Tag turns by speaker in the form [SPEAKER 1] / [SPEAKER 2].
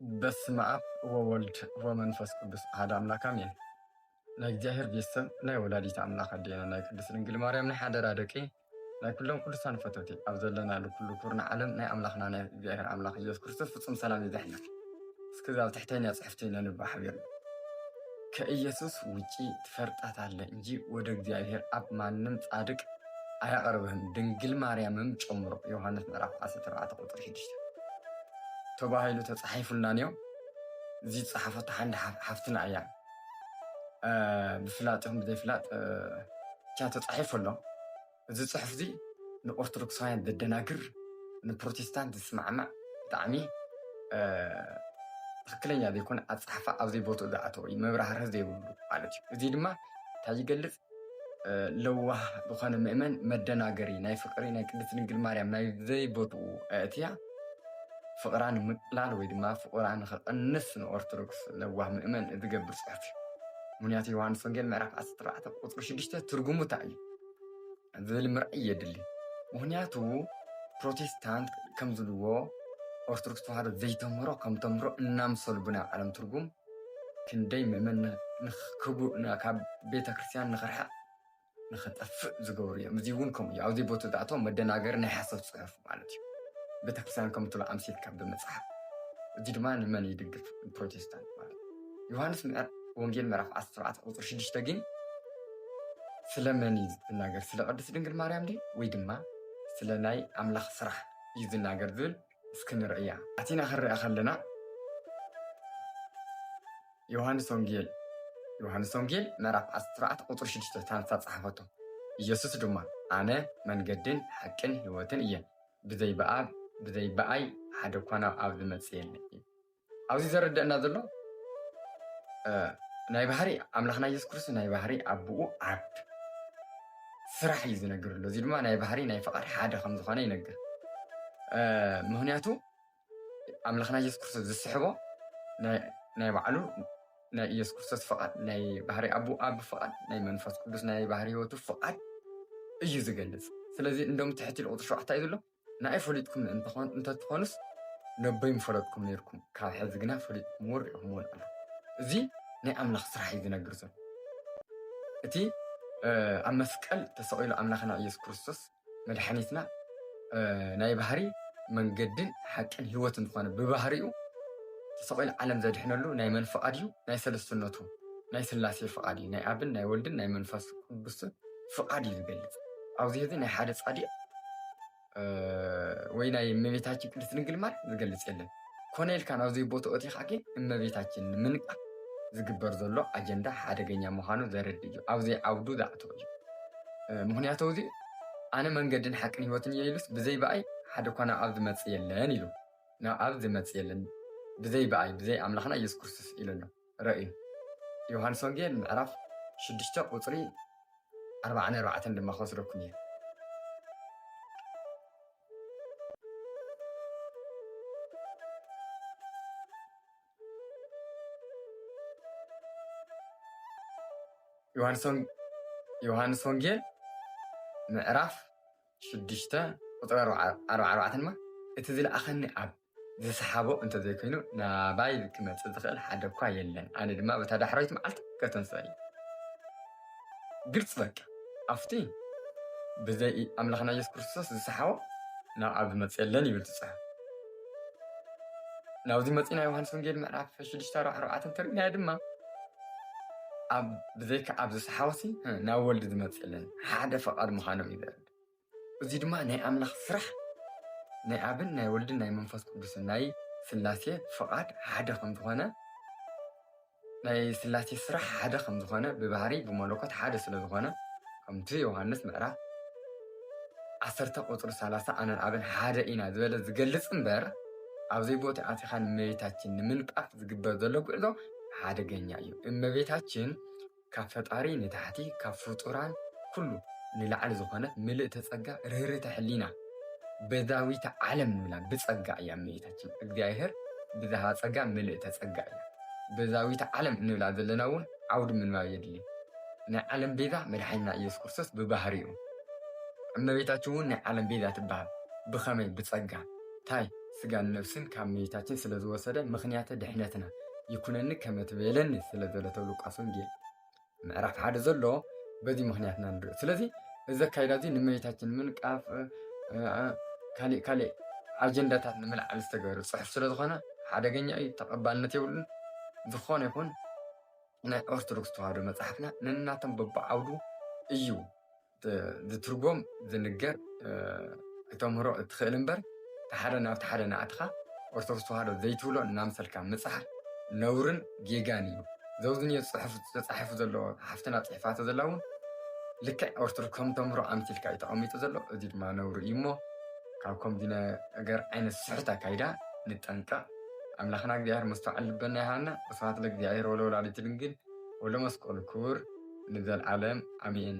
[SPEAKER 1] በስመ አብ ወወልድ ወመንፈስ ቅዱስ አሐዱ አምላክ አሜን። ናይ እግዚአብሔር ቤተሰብ ናይ ወላዲት አምላክ ኣዴና ናይ ቅድስት ድንግል ማርያም ናይ ሓደራ ደቂ ናይ ኩሎም ቅዱሳን ፈተውቲ ኣብ ዘለናሉ ኩሉ ኩርና ዓለም ናይ ኣምላኽና ናይ እግዚአብሔር ኣምላክ ኢየሱስ ክርስቶስ ፍጹም ሰላም ይብዛሕልና። እስከዛ ኣብ ትሕተኛ ጽሕፍተኛ ንባ ሓቢር ከኢየሱስ ውጪ ትፈርጣታለ እንጂ ወደ እግዚአብሔር አብ ማንም ጻድቅ አያቀርብህም ድንግል ማርያምም ጨምሮ ዮሐንስ ምዕራፍ 14 ቁጥር 6 ተባሂሉ ተጻሒፉልና ነው። እዚ ጻሕፈት ሓንድ ሓፍትና እያ ብፍላጥም ዘይፍላጥ ቻ ተጻሒፉሎ እዚ ጽሑፍ እዚ ንኦርቶዶክሳውያን ዘደናግር ንፕሮቴስታንት ዝስማዕማዕ ብጣዕሚ ትክክለኛ ዘይኮነ ኣጻሕፋ ኣብ ዘይቦትኡ ዝኣተወ መብራህርህ ዘይብሉ ማለት እዩ። እዚ ድማ እንታይ ይገልጽ ለዋህ ዝኾነ ምእመን መደናገሪ ናይ ፍቅሪ ናይ ቅድስት ድንግል ማርያም ናይ ዘይቦትኡ እትያ ፍቅራን ምቅላል ወይ ድማ ፍቅራን ክቅንስ ንኦርቶዶክስ ለዋህ ምእመን ዝገብር ጽሑፍ እዩ። ምክንያቱ ዮሐንስ ወንጌል ምዕራፍ 14 ቁጥሪ 6 ትርጉሙ እንታይ እዩ ዝብል ምርኣይ የድሊ። ምክንያቱ ፕሮቴስታንት ከም ዝብልዎ ኦርቶዶክስ ተዋህዶ ዘይተምህሮ ከም ተምህሮ እናምሰሉ ብናይ ዓለም ትርጉም ክንደይ ምእመን ካብ ቤተ ክርስቲያን ንኽርሓቅ ንኽጠፍእ ዝገብሩ እዮም። እዚ እውን ከምኡ እዩ። ኣብዚ ቦቱ ዝኣተዎ መደናገሪ ናይ ሓሰብ ጽሑፍ ማለት እዩ። ቤተክርስቲያን ከም ትብሎ ኣምሲልካ ብምጽሓፍ እዚ ድማ ንመን ይድግፍ? ፕሮቴስታንት ማለት ዮሐንስ ወንጌል ምዕራፍ 14 ቁጥሪ 6 ግን ስለመን እዩ ዝናገር? ስለ ቅድስት ድንግል ማርያም ዲ ወይ ድማ ስለ ናይ ኣምላኽ ስራሕ እዩ ዝናገር ዝብል እስኪ ንርእያ። ኣቲና ክንሪኣ ከለና ዮሐንስ ወንጌል ምዕራፍ 14 ቁጥሪ 6 ታንሳ ጻሕፈቶ ኢየሱስ ድማ ኣነ መንገድን ሓቅን ህይወትን እየ ብዘይ በኣይ ሓደ እኳ ናብ ኣብ ዝመጽእ የለን እዩ። ኣብዚ ዘረድአና ዘሎ ናይ ባህሪ ኣምላኽና ኢየሱስ ክርስቶስ ናይ ባህሪ ኣቦኡ ኣብ ስራሕ እዩ ዝነግር ኣሎ። እዚ ድማ ናይ ባህሪ ናይ ፍቃድ ሓደ ከም ዝኾነ ይነግር። ምክንያቱ ኣምላኽና ኢየሱስ ክርስቶስ ዝስሕቦ ናይ ባዕሉ ናይ ኢየሱስ ክርስቶስ ፍቃድ ናይ ባህሪ ኣቦኡ ኣብ ፍቃድ ናይ መንፈስ ቅዱስ ናይ ባህሪ ህይወቱ ፍቃድ እዩ ዝገልጽ። ስለዚ እንደም ትሕቲ ቁጥሪ 7 እዩ ዘሎ ናይ ፈሊጥኩም እንተትኾኑስ ነበይም ፈለጥኩም ነርኩም ካብ ሕዚ ግና ፈሊጥኩም ወርኢኹም ኣሎ። እዚ ናይ ኣምላኽ ስራሕ እዩ ዝነግር ዘሎ። እቲ ኣብ መስቀል ተሰቂሉ ኣምላኽና ኢየሱስ ክርስቶስ መድሓኒትና ናይ ባህሪ መንገድን ሓቅን ህይወትን ዝኾነ ብባህሪኡ ተሰቂሉ ዓለም ዘድሕነሉ ናይ መን ፍቃድ እዩ? ናይ ሰለስትነቱ ናይ ስላሴ ፍቃድ እዩ። ናይ ኣብን ናይ ወልድን ናይ መንፈስ ቅዱስን ፍቃድ እዩ ዝገልጽ። ኣብዚ ህዚ ናይ ሓደ ጻዲቅ ወይ ናይ እመቤታችን ቅድስት ድንግል ማርያም ዝገልጽ የለን። ኮነ ኢልካ ናብዚ ቦትኡ እቲኻ ግን እመቤታችን ንምንቃፍ ዝግበር ዘሎ ኣጀንዳ ሓደገኛ ምዃኑ ዘረድእ እዩ። ኣብዚ ዓውዱ ዝኣተወ እዩ። ምክንያቱ እዚ ኣነ መንገድን ሓቅን ህይወትን እየ ኢሉስ ብዘይ በኣይ ሓደ እኳ ናብ ኣብ ዝመጽእ የለን ኢሉ። ናብ ኣብ ዝመጽእ የለን ብዘይ በኣይ ብዘይ ኣምላኽና ኢየሱስ ክርስቶስ ኢሉ ኣሎ። ረእዩ ዮሐንስ ወንጌል ምዕራፍ 6 ቁጽሪ 44 ድማ ክወስደኩም እየ። ዮሐንስ ወንጌል ምዕራፍ 6 ቁጥሪ 44 ድማ እቲ ዝለኣኸኒ ኣብ ዝሰሓቦ እንተዘይኮይኑ ናባይ ክመጽእ ዝኽእል ሓደ እኳ የለን። ኣነ ድማ በታ ዳሕራዊት መዓልቲ ከተንስአ እዩ። ግልጽ በቃ ኣብቲ ብዘይ ኣምላኽና ኢየሱስ ክርስቶስ ዝሰሓቦ ናብ ኣብ ዝመጽእ የለን ይብል ትጽሕፍ። ናብዚ መጺና ዮሐንስ ወንጌል ምዕራፍ 6:44 ተርግና ድማ ብዘይካ ኣብ ዝሰሓወሲ ናብ ወልዲ ዝመጽእ የለን ሓደ ፈቃድ ምዃኖም እዩ ዘረድ። እዚ ድማ ናይ ኣምላኽ ስራሕ ናይ ኣብን ናይ ወልድን ናይ መንፈስ ቅዱስን ናይ ስላሴ ፍቃድ ሓደ ከም ዝኾነ ናይ ስላሴ ስራሕ ሓደ ከም ዝኾነ ብባህሪ ብመለኮት ሓደ ስለ ዝኾነ ከምቲ ዮሐንስ ምዕራፍ 10 ቁጥሪ 30 ኣነን ኣብን ሓደ ኢና ዝበለ ዝገልጽ እምበር ኣብዘይ ቦታ ኣቲኻ እመቤታችን ንምንቃፍ ዝግበር ዘሎ ጉዕዞ ሓደገኛ እዩ። እመቤታችን ካብ ፈጣሪ ንታሕቲ ካብ ፍጡራን ኩሉ ንላዕሊ ዝኾነ ምልእተ ጸጋ ርህርህተ ሕሊና ቤዛዊተ ዓለም ንብላ ብጸጋ እያ እመቤታችን። እግዚአብሔር ብዛሃ ጸጋ ምልእተ ጸጋ እያ። ቤዛዊተ ዓለም ንብላ ዘለና እውን ዓውዲ ምንባብ የድሊ። ናይ ዓለም ቤዛ መድሓኒትና ኢየሱስ ክርስቶስ ብባህሪኡ እመቤታችን እውን ናይ ዓለም ቤዛ ትበሃል። ብኸመይ? ብጸጋ እንታይ ስጋን ነፍስን ካብ እመቤታችን ስለ ዝወሰደ ምክንያተ ድሕነትና ይኩነኒ ከመ ትቤለኒ ስለ ዘለ ተብሎ ሉቃስ ወንጌል ምዕራፍ 1 ዘሎ በዚ ምክንያትና ንሪኦ። ስለዚ እዚ ኣካይዳ እዚ ንእመቤታችን ምንቃፍ ካልእ ኣጀንዳታት ንምልዓል ዝተገበረ ፅሑፍ ስለ ዝኾነ ሓደገኛ እዩ፣ ተቐባልነት የብሉን። ዝኾነ ይኹን ናይ ኦርቶዶክስ ተዋህዶ መፅሓፍና ነናቶም በብዓውዱ እዩ ዝትርጎም ዝንገር ክተምህሮ እትኽእል እምበር ተሓደ ናብቲ ሓደ ንኣትኻ ኦርቶዶክስ ተዋህዶ ዘይትብሎ እናምሰልካ ምፅሓፍ ነውርን ጌጋን እዩ። ዘውዝንዮ ፅሑፍ ተፃሒፉ ዘሎ ሓፍትና ፅሒፋቶ ዘላ እውን ልክዕ ኦርቶዶክስ ከም ተምህሮ ኣምሲልካ እዩ ተቐሚጡ ዘሎ። እዚ ድማ ነውሪ እዩ እሞ ካብ ከምዚ ነገር ዓይነት ስሕት ኣካይዳ ንጠንቀቕ። ኣምላኽና እግዚኣብሔር መስተውዓል ልበና ይሃና። ወስብሐት ለእግዚአብሔር ወለወላዲቱ ድንግል ወለመስቀሉ ክቡር ንዘለዓለም ኣሜን።